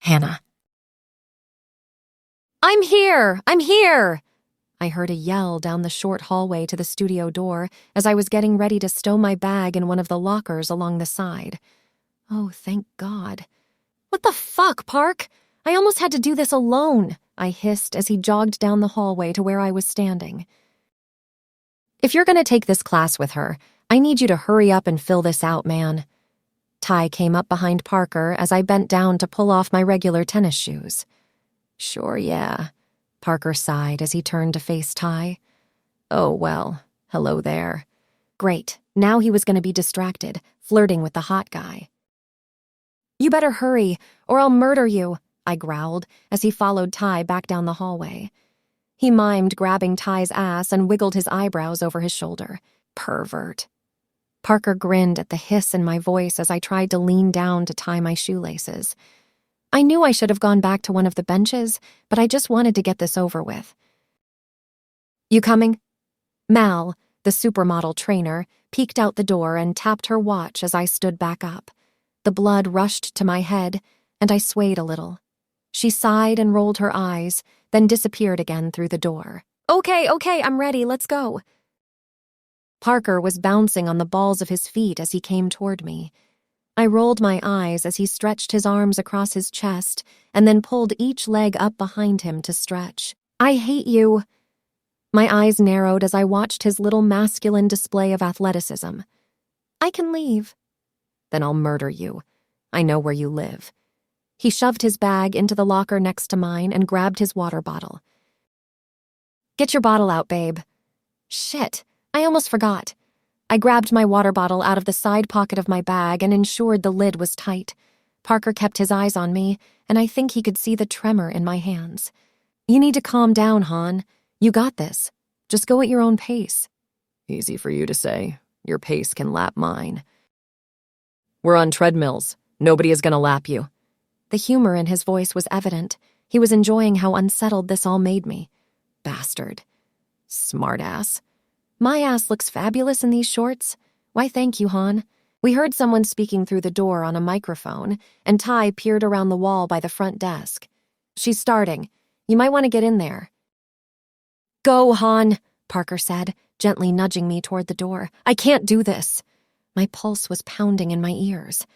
Hannah. I'm here! I'm here! I heard a yell down the short hallway to the studio door as I was getting ready to stow my bag in one of the lockers along the side. Oh, thank God. What the fuck, Park? I almost had to do this alone, I hissed as he jogged down the hallway to where I was standing. If you're gonna take this class with her, I need you to hurry up and fill this out, man. Ty came up behind Parker as I bent down to pull off my regular tennis shoes. Sure, yeah. Parker sighed as he turned to face Ty. Oh, well, hello there. Great, now he was going to be distracted, flirting with the hot guy. You better hurry, or I'll murder you, I growled as he followed Ty back down the hallway. He mimed grabbing Ty's ass and wiggled his eyebrows over his shoulder. Pervert. Parker grinned at the hiss in my voice as I tried to lean down to tie my shoelaces. I knew I should have gone back to one of the benches, but I just wanted to get this over with. You coming? Mal, the supermodel trainer, peeked out the door and tapped her watch as I stood back up. The blood rushed to my head, and I swayed a little. She sighed and rolled her eyes, then disappeared again through the door. Okay, I'm ready, let's go. Parker was bouncing on the balls of his feet as he came toward me. I rolled my eyes as he stretched his arms across his chest and then pulled each leg up behind him to stretch. I hate you. My eyes narrowed as I watched his little masculine display of athleticism. I can leave. Then I'll murder you. I know where you live. He shoved his bag into the locker next to mine and grabbed his water bottle. Get your bottle out, babe. Shit, I almost forgot. I grabbed my water bottle out of the side pocket of my bag and ensured the lid was tight. Parker kept his eyes on me, and I think he could see the tremor in my hands. You need to calm down, Han. You got this. Just go at your own pace. Easy for you to say. Your pace can lap mine. We're on treadmills. Nobody is gonna lap you. The humor in his voice was evident. He was enjoying how unsettled this all made me. Bastard. Smartass. My ass looks fabulous in these shorts. Why, thank you, Han. We heard someone speaking through the door on a microphone, and Ty peered around the wall by the front desk. She's starting. You might want to get in there. Go, Han, Parker said, gently nudging me toward the door. I can't do this. My pulse was pounding in my ears.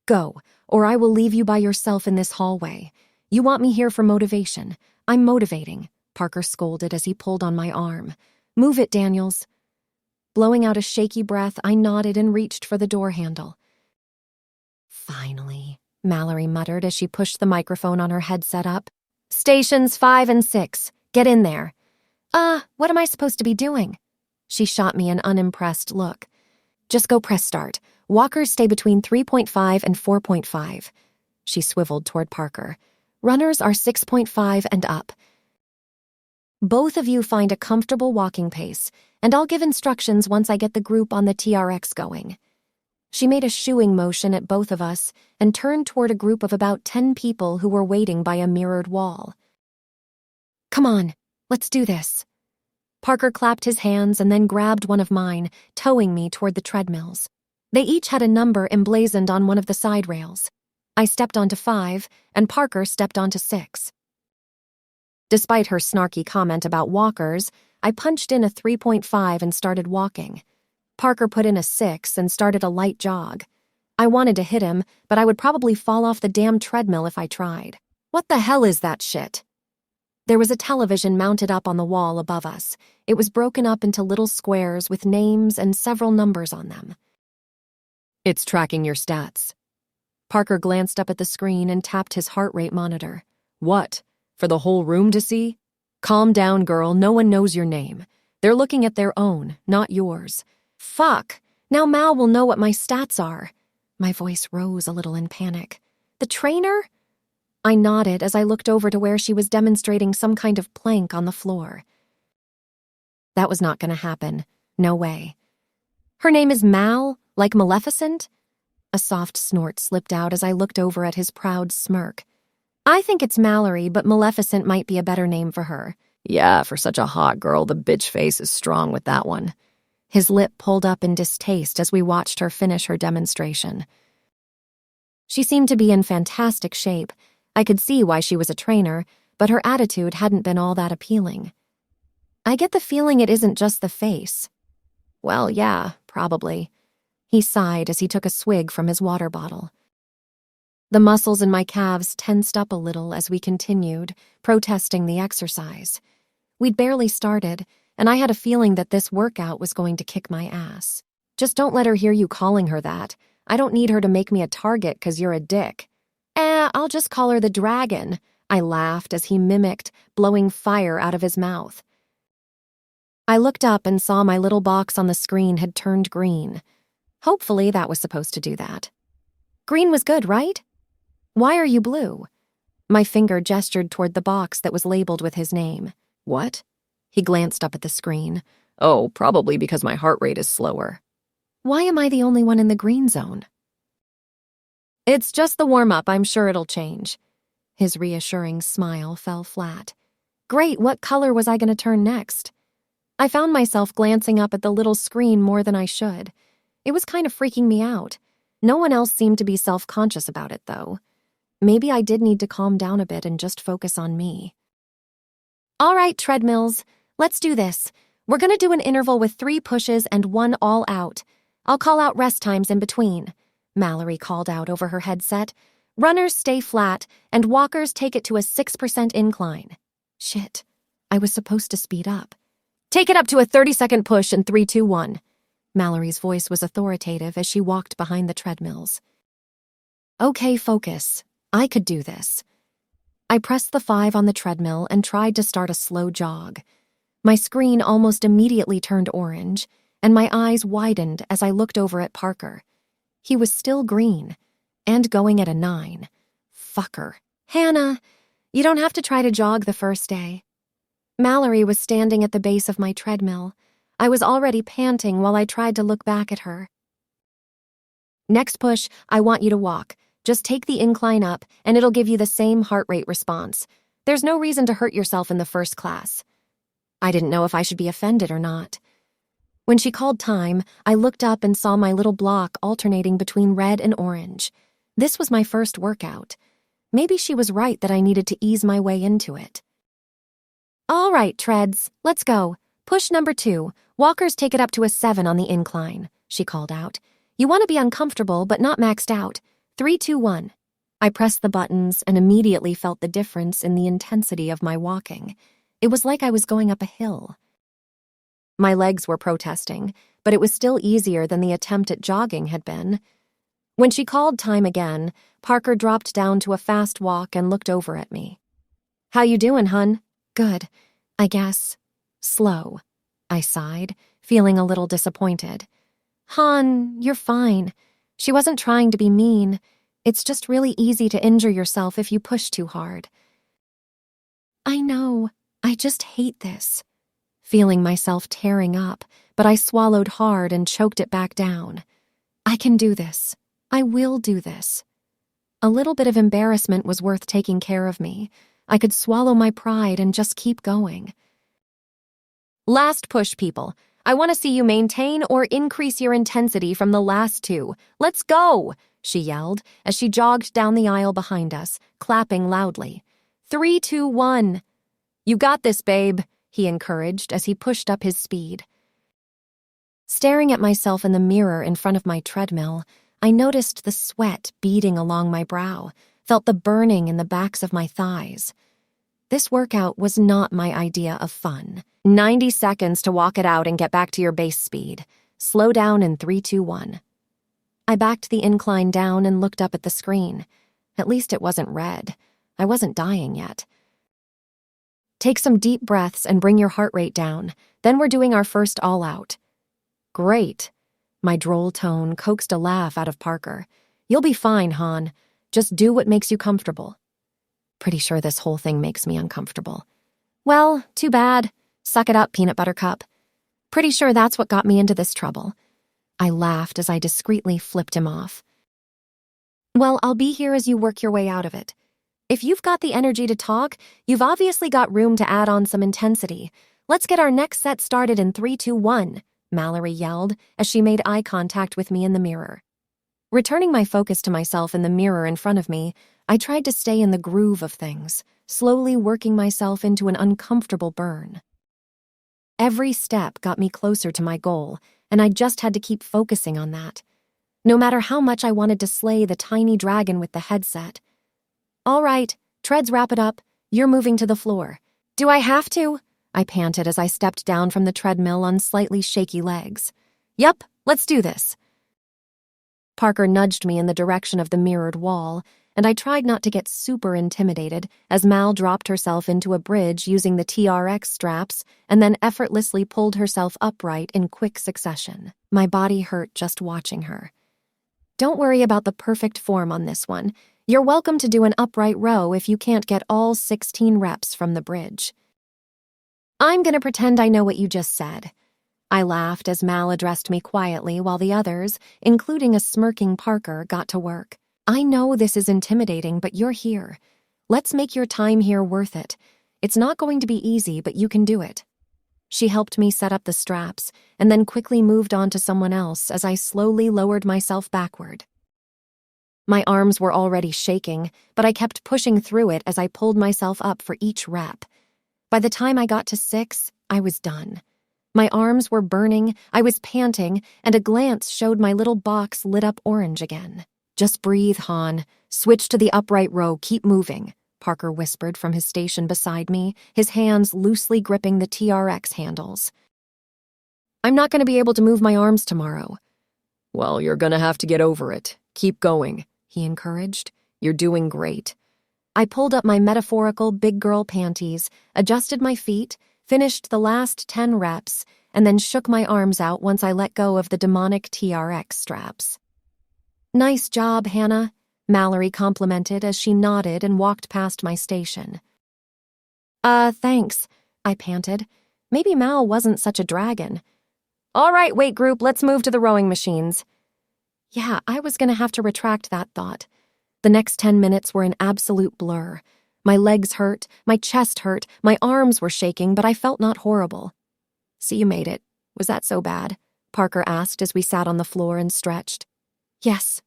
Go, or I will leave you by yourself in this hallway. You want me here for motivation. I'm motivating, Parker scolded as he pulled on my arm. Move it, Daniels. Blowing out a shaky breath, I nodded and reached for the door handle. Finally, Mallory muttered as she pushed the microphone on her headset up. Stations 5 and 6. Get in there. What am I supposed to be doing? She shot me an unimpressed look. Just go press start. Walkers stay between 3.5 and 4.5. She swiveled toward Parker. Runners are 6.5 and up. Both of you find a comfortable walking pace, and I'll give instructions once I get the group on the TRX going. She made a shooing motion at both of us and turned toward a group of about 10 people who were waiting by a mirrored wall. Come on, let's do this. Parker clapped his hands and then grabbed one of mine, towing me toward the treadmills. They each had a number emblazoned on one of the side rails. I stepped onto 5, and Parker stepped onto 6. Despite her snarky comment about walkers, I punched in a 3.5 and started walking. Parker put in a 6 and started a light jog. I wanted to hit him, but I would probably fall off the damn treadmill if I tried. What the hell is that shit? There was a television mounted up on the wall above us. It was broken up into little squares with names and several numbers on them. It's tracking your stats. Parker glanced up at the screen and tapped his heart rate monitor. What? For the whole room to see? Calm down, girl. No one knows your name. They're looking at their own, not yours. Fuck. Now Mal will know what my stats are. My voice rose a little in panic. The trainer? I nodded as I looked over to where she was demonstrating some kind of plank on the floor. That was not going to happen. No way. Her name is Mal, like Maleficent? A soft snort slipped out as I looked over at his proud smirk. I think it's Mallory, but Maleficent might be a better name for her. Yeah, for such a hot girl, the bitch face is strong with that one. His lip pulled up in distaste as we watched her finish her demonstration. She seemed to be in fantastic shape, I could see why she was a trainer, but her attitude hadn't been all that appealing. I get the feeling it isn't just the face. Well, yeah, probably. He sighed as he took a swig from his water bottle. The muscles in my calves tensed up a little as we continued, protesting the exercise. We'd barely started, and I had a feeling that this workout was going to kick my ass. Just don't let her hear you calling her that. I don't need her to make me a target 'cause you're a dick. I'll just call her the dragon, I laughed as he mimicked, blowing fire out of his mouth. I looked up and saw my little box on the screen had turned green. Hopefully that was supposed to do that. Green was good, right? Why are you blue? My finger gestured toward the box that was labeled with his name. What? He glanced up at the screen. Oh, probably because my heart rate is slower. Why am I the only one in the green zone? It's just the warm-up. I'm sure it'll change. His reassuring smile fell flat. Great, what color was I going to turn next? I found myself glancing up at the little screen more than I should. It was kind of freaking me out. No one else seemed to be self-conscious about it, though. Maybe I did need to calm down a bit and just focus on me. All right, treadmills, let's do this. We're going to do an interval with 3 pushes and 1 all out. I'll call out rest times in between, Mallory called out over her headset. Runners stay flat, and walkers take it to a 6% incline. Shit, I was supposed to speed up. Take it up to a 30-second push in 3, 2, 1. Mallory's voice was authoritative as she walked behind the treadmills. Okay, focus. I could do this. I pressed the 5 on the treadmill and tried to start a slow jog. My screen almost immediately turned orange, and my eyes widened as I looked over at Parker. He was still green, and going at a 9. Fucker. Hannah, you don't have to try to jog the first day. Mallory was standing at the base of my treadmill. I was already panting while I tried to look back at her. Next push, I want you to walk. Just take the incline up, and it'll give you the same heart rate response. There's no reason to hurt yourself in the first class. I didn't know if I should be offended or not. When she called time, I looked up and saw my little block alternating between red and orange. This was my first workout. Maybe she was right that I needed to ease my way into it. All right, treads, let's go. Push number 2. Walkers take it up to a 7 on the incline, she called out. You want to be uncomfortable, but not maxed out. 3, 2, 1. I pressed the buttons and immediately felt the difference in the intensity of my walking. It was like I was going up a hill. My legs were protesting, but it was still easier than the attempt at jogging had been. When she called time again, Parker dropped down to a fast walk and looked over at me. How you doing, hun? Good, I guess. Slow, I sighed, feeling a little disappointed. Hon, you're fine. She wasn't trying to be mean. It's just really easy to injure yourself if you push too hard. I know. I just hate this. Feeling myself tearing up, but I swallowed hard and choked it back down. I can do this. I will do this. A little bit of embarrassment was worth taking care of me. I could swallow my pride and just keep going. Last push, people. I want to see you maintain or increase your intensity from the last 2. Let's go, she yelled as she jogged down the aisle behind us, clapping loudly. 3, 2, 1. You got this, babe, he encouraged as he pushed up his speed. Staring at myself in the mirror in front of my treadmill, I noticed the sweat beading along my brow, felt the burning in the backs of my thighs. This workout was not my idea of fun. 90 seconds to walk it out and get back to your base speed. Slow down in 3, 2, 1. I backed the incline down and looked up at the screen. At least it wasn't red. I wasn't dying yet. Take some deep breaths and bring your heart rate down. Then we're doing our first all-out. Great. My droll tone coaxed a laugh out of Parker. You'll be fine, Han. Just do what makes you comfortable. Pretty sure this whole thing makes me uncomfortable. Well, too bad. Suck it up, Peanut Buttercup. Pretty sure that's what got me into this trouble. I laughed as I discreetly flipped him off. Well, I'll be here as you work your way out of it. If you've got the energy to talk, you've obviously got room to add on some intensity. Let's get our next set started in 3, 2, 1, Mallory yelled as she made eye contact with me in the mirror. Returning my focus to myself in the mirror in front of me, I tried to stay in the groove of things, slowly working myself into an uncomfortable burn. Every step got me closer to my goal, and I just had to keep focusing on that. No matter how much I wanted to slay the tiny dragon with the headset. All right, treads wrap it up. You're moving to the floor. Do I have to? I panted as I stepped down from the treadmill on slightly shaky legs. Yup, let's do this. Parker nudged me in the direction of the mirrored wall, and I tried not to get super intimidated as Mal dropped herself into a bridge using the TRX straps and then effortlessly pulled herself upright in quick succession. My body hurt just watching her. Don't worry about the perfect form on this one. You're welcome to do an upright row if you can't get all 16 reps from the bridge. I'm gonna pretend I know what you just said. I laughed as Mal addressed me quietly while the others, including a smirking Parker, got to work. I know this is intimidating, but you're here. Let's make your time here worth it. It's not going to be easy, but you can do it. She helped me set up the straps and then quickly moved on to someone else as I slowly lowered myself backward. My arms were already shaking, but I kept pushing through it as I pulled myself up for each rep. By the time I got to 6, I was done. My arms were burning, I was panting, and a glance showed my little box lit up orange again. Just breathe, Han. Switch to the upright row, keep moving, Parker whispered from his station beside me, his hands loosely gripping the TRX handles. I'm not going to be able to move my arms tomorrow. Well, you're going to have to get over it. Keep going, he encouraged. You're doing great. I pulled up my metaphorical big girl panties, adjusted my feet, finished the last 10 reps, and then shook my arms out once I let go of the demonic TRX straps. Nice job, Hannah, Mallory complimented as she nodded and walked past my station. Thanks, I panted. Maybe Mal wasn't such a dragon. All right, weight group, let's move to the rowing machines. Yeah, I was gonna have to retract that thought. The next 10 minutes were an absolute blur. My legs hurt, my chest hurt, my arms were shaking, but I felt not horrible. So you made it. Was that so bad? Parker asked as we sat on the floor and stretched. Yes.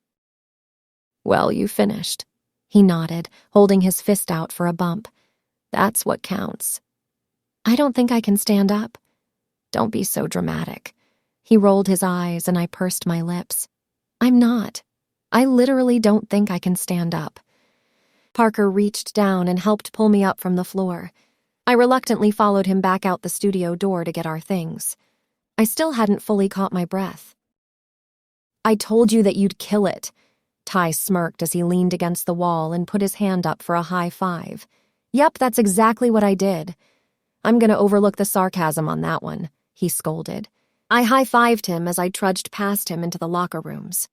Well, you finished. He nodded, holding his fist out for a bump. That's what counts. I don't think I can stand up. Don't be so dramatic. He rolled his eyes and I pursed my lips. I'm not. I literally don't think I can stand up. Parker reached down and helped pull me up from the floor. I reluctantly followed him back out the studio door to get our things. I still hadn't fully caught my breath. I told you that you'd kill it. Ty smirked as he leaned against the wall and put his hand up for a high five. Yep, that's exactly what I did. I'm gonna overlook the sarcasm on that one, he scolded. I high-fived him as I trudged past him into the locker rooms.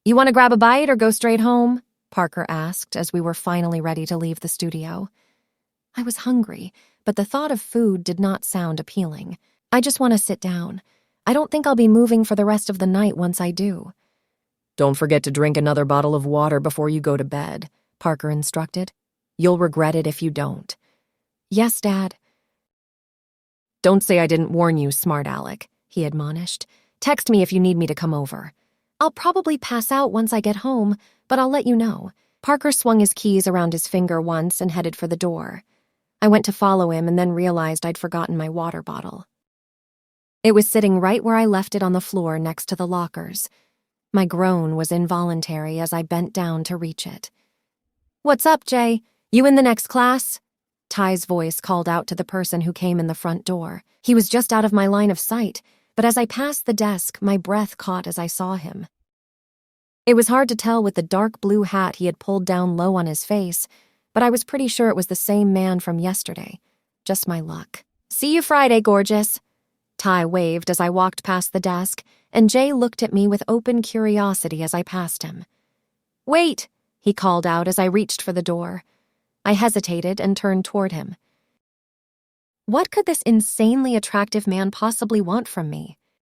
You want to grab a bite or go straight home? Parker asked as we were finally ready to leave the studio. I was hungry, but the thought of food did not sound appealing. I just want to sit down. I don't think I'll be moving for the rest of the night once I do. Don't forget to drink another bottle of water before you go to bed, Parker instructed. You'll regret it if you don't. Yes, Dad. Don't say I didn't warn you, smart Alec, he admonished. Text me if you need me to come over. I'll probably pass out once I get home, but I'll let you know. Parker swung his keys around his finger once and headed for the door. I went to follow him and then realized I'd forgotten my water bottle. It was sitting right where I left it on the floor next to the lockers. My groan was involuntary as I bent down to reach it. What's up, Jay? You in the next class? Ty's voice called out to the person who came in the front door. He was just out of my line of sight, but as I passed the desk, my breath caught as I saw him. It was hard to tell with the dark blue hat he had pulled down low on his face, but I was pretty sure it was the same man from yesterday. Just my luck. See you Friday, gorgeous. Ty waved as I walked past the desk, and Jay looked at me with open curiosity as I passed him. Wait, he called out as I reached for the door. I hesitated and turned toward him. What could this insanely attractive man possibly want from me?